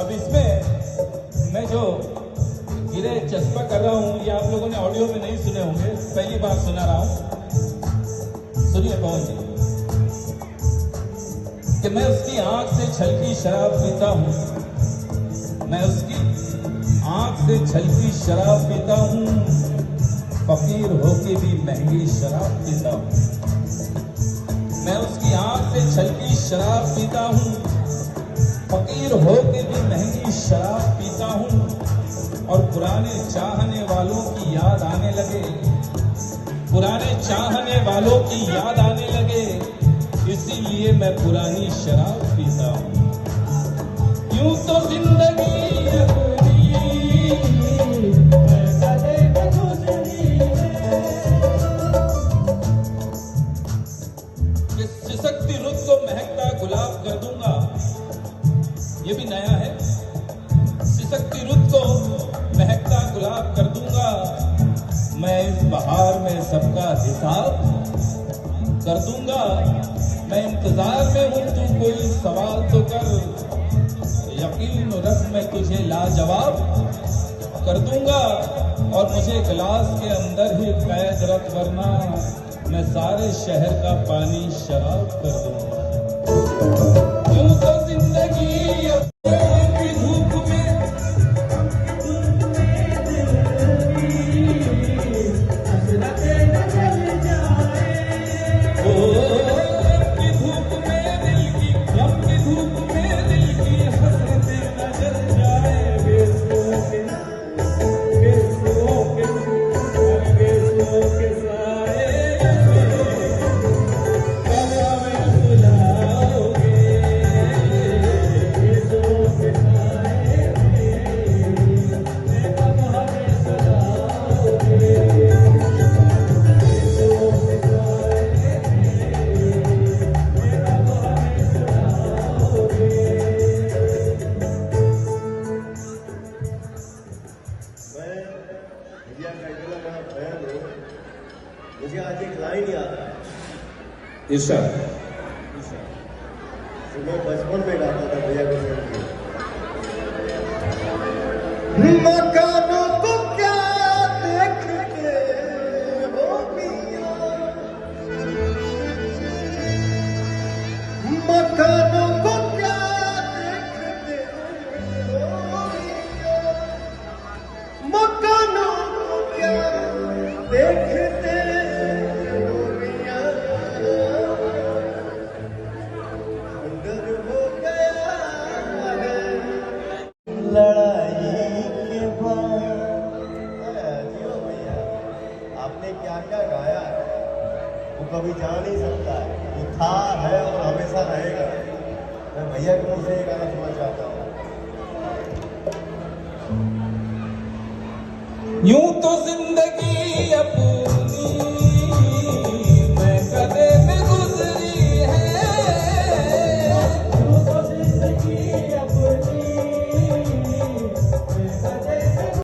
अब इसमें मैं जो गिरे चस्पा कर रहा हूं, ये आप लोगों ने ऑडियो में नहीं सुने होंगे, पहली बार सुना रहा हूं। सुनिए पवन जी कि मैं उसकी आंख से छलकी शराब पीता हूं, मैं उसकी आंख से छलकी शराब पीता हूं, फकीर होके भी महंगी शराब पीता हूं। मैं उसकी आंख से छलकी शराब पीता हूं, फकीर होके भी महंगी शराब पीता हूं, और पुराने चाहने वालों की याद आने लगे, पुराने चाहने वालों की याद आने लगे, इसीलिए मैं पुरानी शराब पीता हूं। यूं तो जिंदगी सिसकती रुत को महकता गुलाब कर दूंगा, ये भी नया है। सिसकती रुत को महकता गुलाब कर दूंगा, मैं इस बहार में सबका हिसाब कर दूंगा। मैं इंतजार में हूं, तू कोई सवाल तो कर, यकीन रख मैं तुझे लाजवाब कर दूंगा, और मुझे गिलास के अंदर ही कैद रख, वरना मैं सारे शहर का पानी शराब कर दूंगा। यूं तो जिंदगी की धूप में मुझे आज एक लाइन याद है। इरशाद। मैं बचपन में गाता था भैया को सुन के। मकानों को क्या देखते हो मियां, मकानों को क्या देखते हो मियां, मकानों को क्या देखते लड़ाई के बाद। जियो भैया, आपने क्या क्या गाया वो कभी जान नहीं सकता है, वो था है और हमेशा रहेगा। मैं भैया के मुंह से ये गाना सुनना चाहता हूँ। यूं तो जिंदगी अब